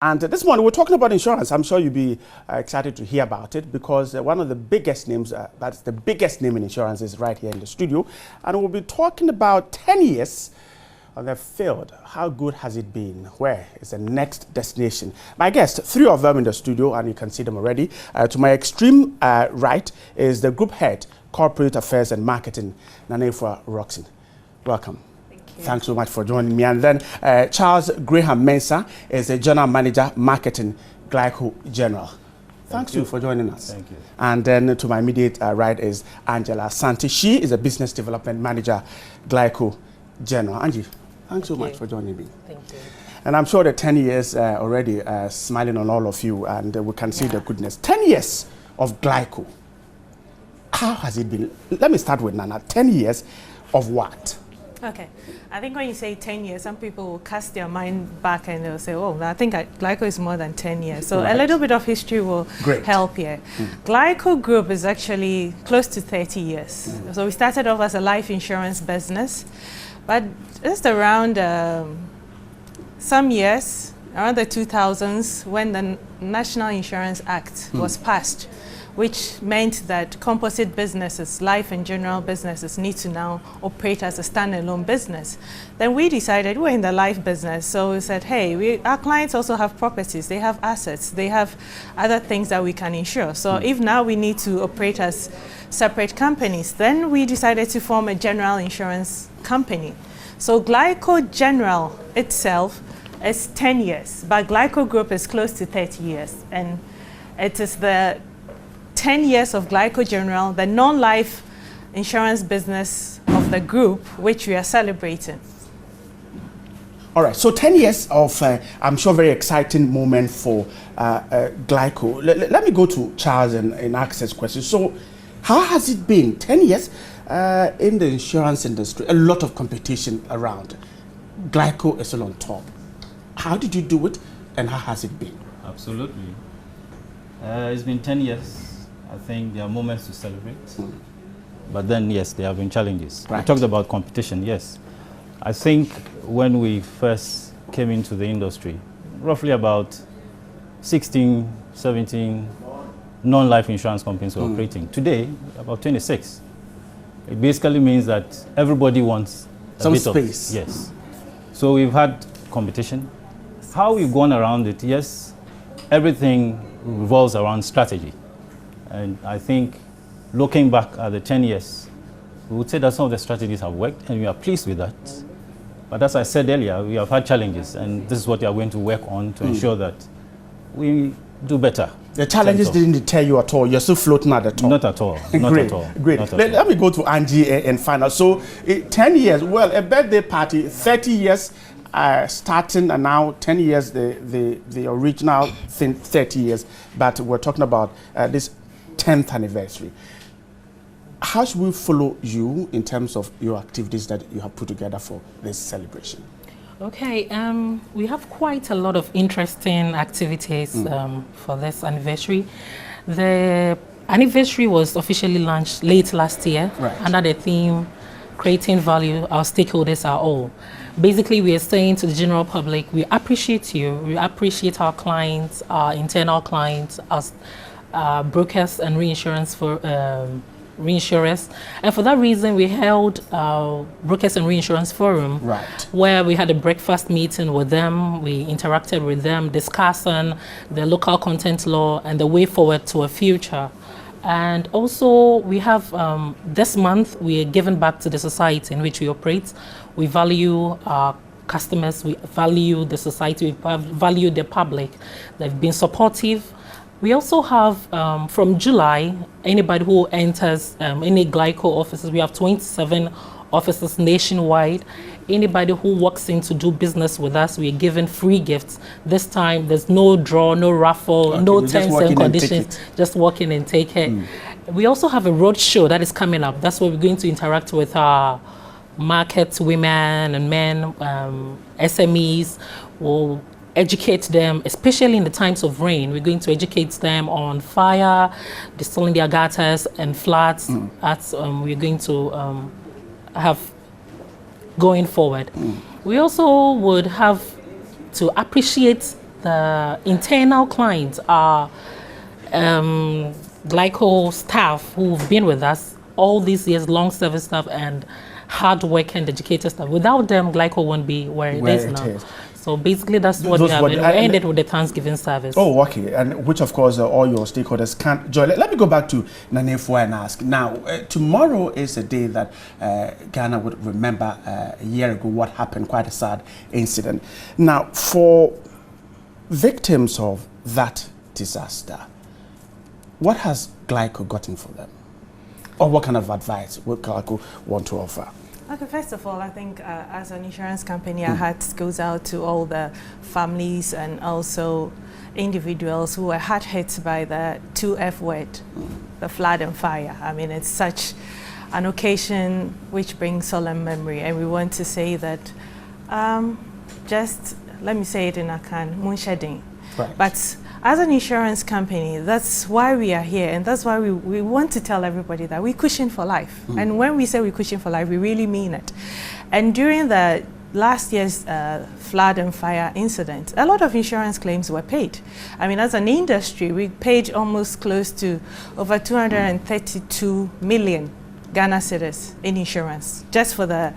And this morning we're talking about insurance. I'm sure you'll be excited to hear about it because one of the biggest names, that's the biggest name in insurance, is right here in the studio. And we'll be talking about 10 years on the field. How good has it been? Where is the next destination? My guests, three of them in the studio, and you can see them already. To my extreme right is the Group Head, Corporate Affairs and Marketing, Nanefua Roxin. Welcome. Thanks so much for joining me. And then Charles Graham Mensah is the General Manager, Marketing, GLICO General. Thanks you for joining us. Thank you. And then to my immediate right is Angela Santi. She is a Business Development Manager, GLICO General. Angie, thanks so much for joining me. Thank you. And I'm sure the 10 years already smiling on all of you, and we can see the goodness. 10 years of GLICO. How has it been? Let me start with Nana. 10 years of what? Okay, I think when you say 10 years, some people will cast their mind back and they'll say, oh, I think GLICO is more than 10 years. So a little bit of history will help here. GLICO Group is actually close to 30 years. So we started off as a life insurance business, but just around some years, around the 2000s, when the National Insurance Act was passed, which meant that composite businesses, life and general businesses, need to now operate as a standalone business. Then we decided we're in the life business, so we said, hey, our clients also have properties, they have assets, they have other things that we can insure. So if now we need to operate as separate companies, then we decided to form a general insurance company. So GLICO General itself is 10 years, but GLICO Group is close to 30 years. And it is the 10 years of GLICO General, the non-life insurance business of the group, which we are celebrating. All right, so 10 years of, I'm sure, very exciting moment for GLICO. Let me go to Charles and ask this question. So how has it been? 10 years in the insurance industry, a lot of competition around. GLICO is still on top. How did you do it, and how has it been? Absolutely. It's been 10 years. I think there are moments to celebrate, but then yes, there have been challenges. Right. We talked about competition, yes. I think when we first came into the industry, roughly about 16, 17 non-life insurance companies were operating. Today, about 26. It basically means that everybody wants some bit space. Yes. So we've had competition. How we've gone around it, yes, everything revolves around strategy. And I think looking back at the 10 years, we would say that some of the strategies have worked and we are pleased with that. But as I said earlier, we have had challenges, and this is what we are going to work on to ensure that we do better. The challenges didn't deter you at all. You're still floating at the top. Not at all. Not Great. at all. Great. Not at Let me go to Angie and final. So 10 years, well, a birthday party, 30 years starting, and now 10 years, the original thing, 30 years. But we're talking about this 10th anniversary. How should we follow you in terms of your activities that you have put together for this celebration? Okay, we have quite a lot of interesting activities for this anniversary. The anniversary was officially launched late last year under the theme, Creating Value, Our Stakeholders Are All. Basically, we are saying to the general public, we appreciate you, we appreciate our clients, our internal clients, our brokers and reinsurance for reinsurers, and for that reason we held our brokers and reinsurance forum, where we had a breakfast meeting with them. We interacted with them, discussing the local content law and the way forward to a future. And also we have this month we are giving back to the society in which we operate. We value our customers, we value the society, we value the public. They've been supportive. We also have, from July, anybody who enters any GLICO offices, we have 27 offices nationwide. Anybody who walks in to do business with us, we are giving free gifts. This time, there's no draw, no raffle, no terms and conditions. Just walk in and take it. We also have a road show that is coming up. That's where we're going to interact with our market women and men, SMEs. We'll educate them, especially in the times of rain. We're going to educate them on fire, distilling their gutters and floods. That's we're going to have going forward. We also would have to appreciate the internal clients are GLICO staff who've been with us all these years, long service staff and hard working educated staff. Without them, GLICO won't be where it is now. So basically, that's what we have. We ended with the Thanksgiving service. Oh, okay. And which, of course, all your stakeholders can join. Let me go back to Nanefua and ask. Now, tomorrow is a day that Ghana would remember a year ago what happened, quite a sad incident. Now, for victims of that disaster, what has GLICO gotten for them? Or what kind of advice would GLICO want to offer? Okay, first of all, I think as an insurance company, our heart goes out to all the families and also individuals who were hard hit by the 2F word, the flood and fire. I mean, it's such an occasion which brings solemn memory, and we want to say that, just let me say it in Akan, Munsheding. Right. But as an insurance company, that's why we are here, and that's why we want to tell everybody that we cushion for life. And when we say we cushion for life, we really mean it. And during the last year's flood and fire incident, a lot of insurance claims were paid. I mean, as an industry, we paid almost close to over 232 million Ghana cedis in insurance, just for the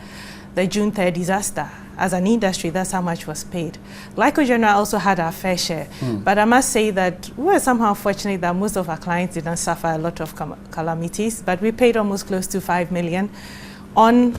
June 3rd disaster. As an industry, that's how much was paid. GLICO General also had our fair share, but I must say that we were somehow fortunate that most of our clients didn't suffer a lot of calamities, but we paid almost close to 5 million on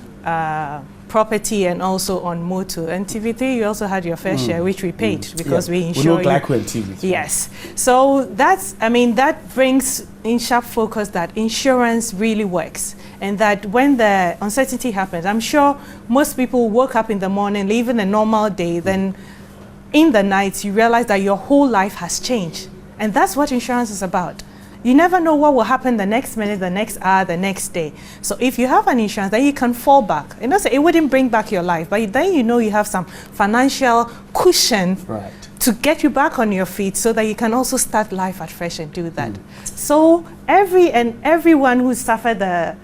property and also on motor. And TV3, you also had your fair share, which we paid because we insure you. GLICO and TV3. Yes. So that's, I mean, that brings in sharp focus that insurance really works. And that when the uncertainty happens, I'm sure most people woke up in the morning, living a normal day, then in the night you realize that your whole life has changed. And that's what insurance is about. You never know what will happen the next minute, the next hour, the next day. So if you have an insurance, then you can fall back. You know, so it wouldn't bring back your life, but then you know you have some financial cushion to get you back on your feet so that you can also start life at fresh and do that. So everyone who suffered the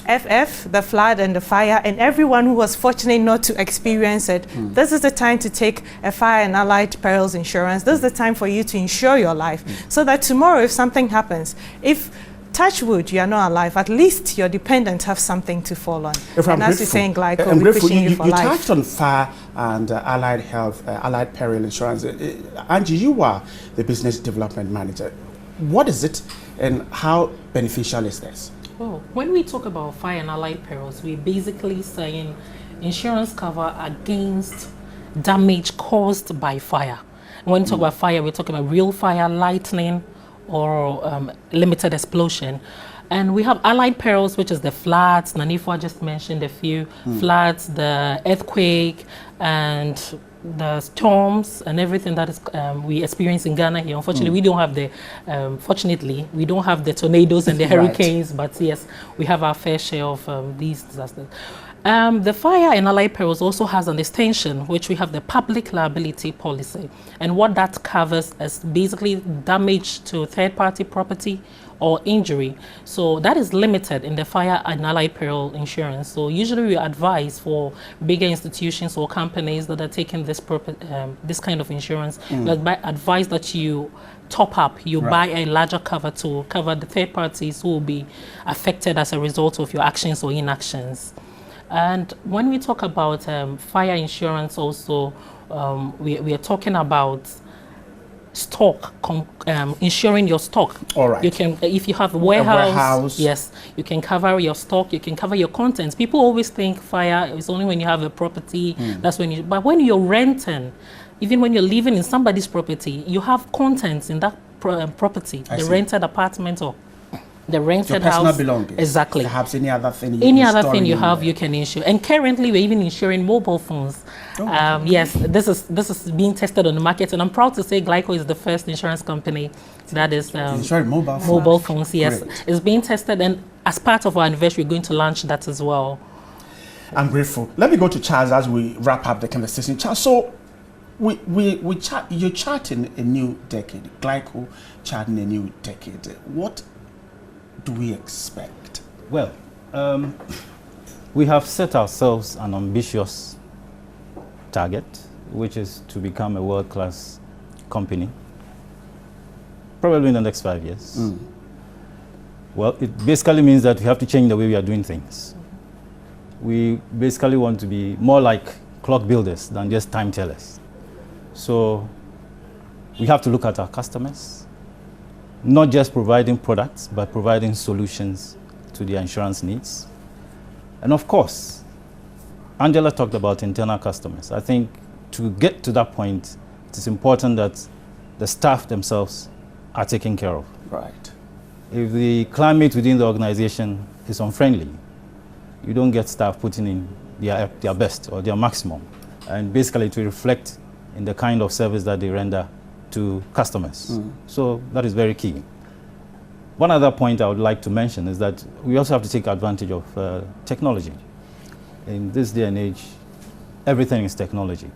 the flood and the fire, and everyone who was fortunate not to experience it, this is the time to take a fire and allied perils insurance. This is the time for you to insure your life so that tomorrow if something happens, if touch wood, you are not alive, at least your dependents have something to fall on. And as you say in GLICO, we're pushing you for life. You touched on fire and allied health, allied peril insurance. Angie, you are the business development manager. What is it and how beneficial is this? Oh, when we talk about fire and allied perils, we're basically saying insurance cover against damage caused by fire. When we talk about fire, we're talking about real fire, lightning, or limited explosion. And we have allied perils, which is the floods. Nanefua just mentioned a few floods, the earthquake, and the storms and everything that is we experience in Ghana here. Unfortunately, we don't have the fortunately we don't have the tornadoes and the hurricanes, but yes, we have our fair share of these disasters. The fire and allied perils also has an extension, which we have the public liability policy, and what that covers is basically damage to third-party property or injury. So that is limited in the fire and allied peril insurance. So usually we advise for bigger institutions or companies that are taking this kind of insurance, advise that you top up, you buy a larger cover to cover the third parties who will be affected as a result of your actions or inactions. And when we talk about fire insurance also, we are talking about stock, insuring your stock. All right. You can, if you have a warehouse, yes, you can cover your stock, you can cover your contents. People always think fire is only when you have a property, that's when you, but when you're renting, even when you're living in somebody's property, you have contents in that property, the rented apartment or the rented house. Your personal belongings. Exactly. Perhaps any other thing you have, you can insure. And currently, we're even insuring mobile phones. Yes, this is being tested on the market, and I'm proud to say GLICO is the first insurance company that is insuring mobile phones. Yes, it's being tested, and as part of our anniversary, we're going to launch that as well. I'm grateful. Let me go to Charles as we wrap up the conversation. Charles, so you're charting a new decade. GLICO charting a new decade. What do we expect? Well, we have set ourselves an ambitious target, which is to become a world-class company, probably in the next 5 years. Well, it basically means that we have to change the way we are doing things. We basically want to be more like clock builders than just time tellers. So we have to look at our customers, not just providing products, but providing solutions to their insurance needs. And of course, Angela talked about internal customers. I think to get to that point, it is important that the staff themselves are taken care of. Right. If the climate within the organization is unfriendly, you don't get staff putting in their best or their maximum. And basically to reflect in the kind of service that they render to customers. So that is very key. One other point I would like to mention is that we also have to take advantage of technology. In this day and age, everything is technology.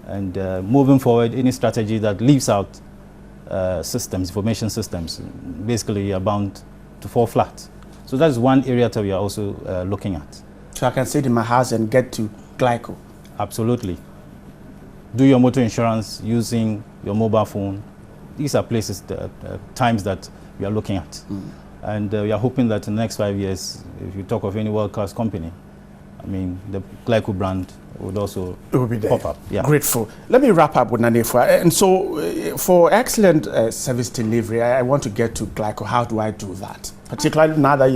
And moving forward, any strategy that leaves out systems, information systems, basically are bound to fall flat. So that's one area that we are also looking at. So I can sit in my house and get to GLICO? Absolutely. Do your motor insurance using your mobile phone. These are places, times that we are looking at. And we are hoping that in the next 5 years, if you talk of any world-class company, I mean, the GLICO brand would also pop up. Yeah. Grateful. Let me wrap up with Nanefua. And so, for excellent service delivery, I want to get to GLICO. How do I do that? Particularly now that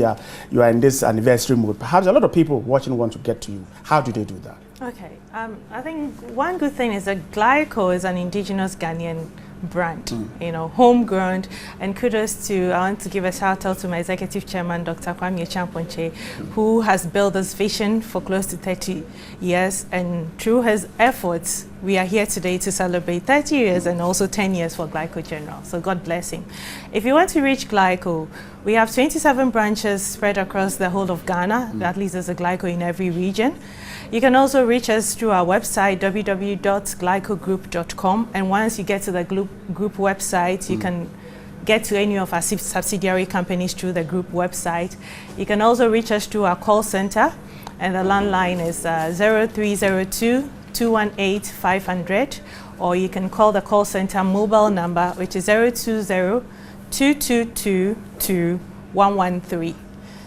you are in this anniversary mode. Perhaps a lot of people watching want to get to you. How do they do that? Okay. I think one good thing is that GLICO is an indigenous Ghanaian brand, you know, homegrown, and kudos to, I want to give a shout out to my executive chairman, Dr. Kwame Champonche, who has built this vision for close to 30 years, and through his efforts, we are here today to celebrate 30 years and also 10 years for GLICO General, so God bless him. If you want to reach GLICO, we have 27 branches spread across the whole of Ghana, at least there's a GLICO in every region. You can also reach us through our website, www.glicogroup.com, and once you get to the group website, you can get to any of our subsidiary companies through the group website. You can also reach us through our call center, and the landline is 0302-218-500, or you can call the call center mobile number, which is 020-222-2113.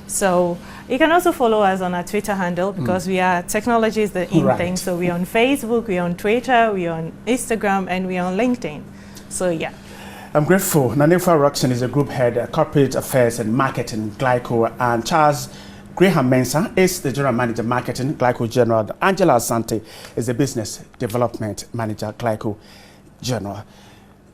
So you can also follow us on our Twitter handle, because we are, technology is the in thing. So we're on Facebook, we're on Twitter, we're on Instagram, and we're on LinkedIn. So yeah. I'm grateful. Nanefua Roxon is a group head, corporate affairs and marketing, GLICO, and Charles Graham Mensah is the general manager, marketing, GLICO General. Angela Asante is the business development manager, GLICO General.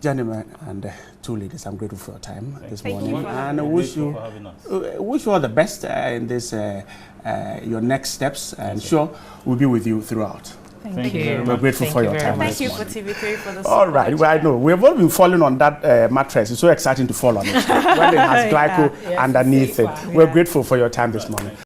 Gentlemen and two ladies, I'm grateful for your time this morning, and I wish you all the best in this your next steps, and sure we'll be with you throughout. Thank you. We're grateful for your time. Thank you for TV3 for the support. All right, well, I know we've all been falling on that mattress. It's so exciting to fall on it when it has GLICO underneath it. We're grateful for your time this morning.